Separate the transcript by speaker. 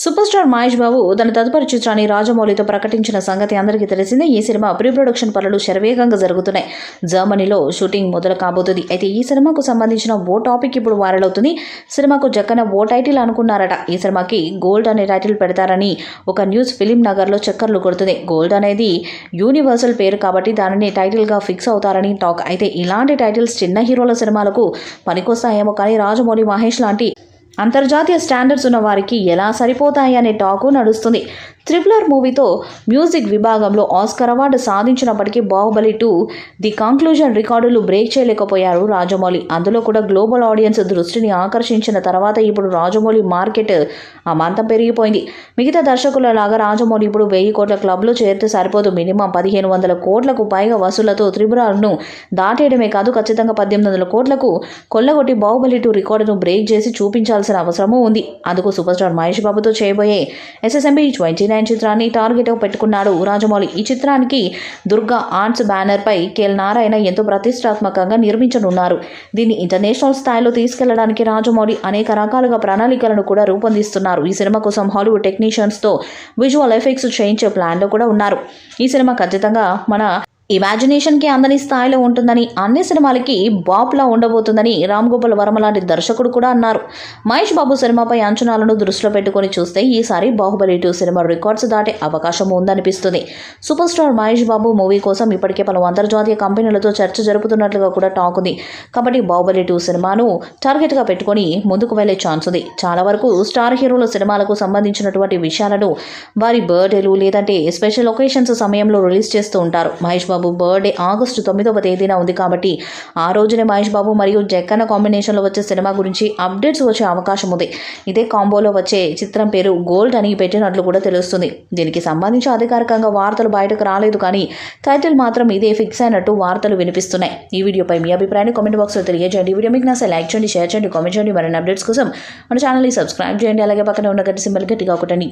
Speaker 1: Super star Mahesh Babu తన తదుపరి చిత్రాన్ని రాజమౌళితో ప్రకటించిన సంగతి అందరికీ తెలిసిందే. ఈ సినిమా ప్రీ ప్రొడక్షన్ పనులు శరవేగంగా జరుగుతున్నాయి. జర్మనీలో షూటింగ్ మొదలు కాబోతుంది. అయితే ఈ సినిమాకు సంబంధించిన ఓ టాపిక్ ఇప్పుడు వైరల్ అవుతుంది. సినిమాకు జక్కన ఓ టైటిల్ అనుకున్నారట. ఈ సినిమాకి గోల్డ్ అనే టైటిల్ పెడతారని ఒక న్యూస్ ఫిలిం నగర్లో చక్కర్లు కొడుతుంది. గోల్డ్ అనేది యూనివర్సల్ పేరు కాబట్టి దానిని టైటిల్గా ఫిక్స్ అవుతారని టాక్. అయితే ఇలాంటి టైటిల్స్ చిన్న హీరోల సినిమాలకు పనికొస్తాయేమో, కానీ రాజమౌళి, మహేష్ లాంటి అంతర్జాతీయ స్టాండర్డ్స్ ఉన్న వారికి ఎలా సరిపోతాయి అనే టాకు నడుస్తుంది. RRR మూవీతో మ్యూజిక్ విభాగంలో ఆస్కర్ అవార్డు సాధించినప్పటికీ బాహుబలి 2 ది కంక్లూజన్ రికార్డులు బ్రేక్ చేయలేకపోయారు రాజమౌళి. అందులో కూడా గ్లోబల్ ఆడియన్స్ దృష్టిని ఆకర్షించిన తర్వాత ఇప్పుడు రాజమౌళి మార్కెట్ అమాంతం పెరిగిపోయింది. మిగతా దర్శకుల లాగా రాజమౌళి ఇప్పుడు 1000 కోట్ల క్లబ్లో చేరితే సరిపోదు. మినిమం 1500 కోట్లకు పైగా వసూళ్లతో RRRను దాటేయడమే కాదు, ఖచ్చితంగా 1800 కోట్లకు కొల్లగొట్టి బాహుబలి 2 రికార్డును బ్రేక్ చేసి చూపించాల్సిన అవసరమూ ఉంది. అందుకు సూపర్ స్టార్ మహేష్ బాబుతో చేయబోయే SSMB 29 చిత్రాన్ని టార్గెట్ పెట్టుకున్నాడు రాజమౌళి. ఈ చిత్రానికి దుర్గా ఆర్ట్స్ బ్యానర్ పై కేఎల్ నారాయణ ఎంతో ప్రతిష్టాత్మకంగా నిర్మించనున్నారు. దీన్ని ఇంటర్నేషనల్ స్థాయిలో తీసుకెళ్లడానికి రాజమౌళి అనేక రకాలుగా ప్రణాళికలను కూడా రూపొందిస్తున్నారు. ఈ సినిమా కోసం హాలీవుడ్ టెక్నీషియన్స్ తో విజువల్ ఎఫెక్ట్స్ చేయించే ప్లాన్ లో కూడా ఉన్నారు. ఈ సినిమా ఖచ్చితంగా మన ఇమాజినేషన్కి అందని స్థాయిలో ఉంటుందని, అన్ని సినిమాలకి బాప్లా ఉండబోతుందని రామ్ గోపాల్ వర్మ లాంటి దర్శకుడు కూడా అన్నారు. మహేష్ బాబు సినిమాపై అంచనాలను దృష్టిలో పెట్టుకుని చూస్తే ఈసారి బాహుబలి 2 సినిమా రికార్డ్స్ దాటే అవకాశం ఉందనిపిస్తుంది. Super star Mahesh Babu movie కోసం ఇప్పటికే పలు అంతర్జాతీయ కంపెనీలతో చర్చ జరుపుతున్నట్లుగా కూడా టాక్ ఉంది. కాబట్టి బాహుబలి 2 సినిమాను టార్గెట్గా పెట్టుకుని ముందుకు వెళ్లే ఛాన్స్ ఉంది. చాలా వరకు స్టార్ హీరోల సినిమాలకు సంబంధించినటువంటి విషయాలను వారి బర్త్డేలు లేదంటే స్పెషల్ ఒకేషన్స్ సమయంలో రిలీజ్ చేస్తూ ఉంటారు. మహేష్ బాబు బర్త్డే ఆగస్టు 9వ తేదీన ఉంది కాబట్టి ఆ రోజునే మహేష్ బాబు మరియు జక్కన్న కాంబినేషన్లో వచ్చే సినిమా గురించి అప్డేట్స్ వచ్చే అవకాశం ఉంది. ఇదే కాంబోలో వచ్చే చిత్రం పేరు గోల్డ్ అని పెట్టినట్లు కూడా తెలుస్తుంది. దీనికి సంబంధించి అధికారికంగా వార్తలు బయటకు రాలేదు, కానీ టైటిల్ మాత్రం ఇదే ఫిక్స్ అయినట్టు వార్తలు వినిపిస్తున్నాయి. ఈ వీడియోపై మీ అభిప్రాయాన్ని కామెంట్ బాక్స్లో తెలియజేయండి. ఈ వీడియో మీకు నచ్చితే లైక్ చేయండి, షేర్ చేయండి, కామెంట్ చేయండి. మరిన్ని అప్డేట్స్ కోసం మన ఛానల్ని సబ్స్క్రైబ్ చేయండి. అలాగే పక్కన ఉన్న గంట సింబల్ గట్టిగా కొట్టండి.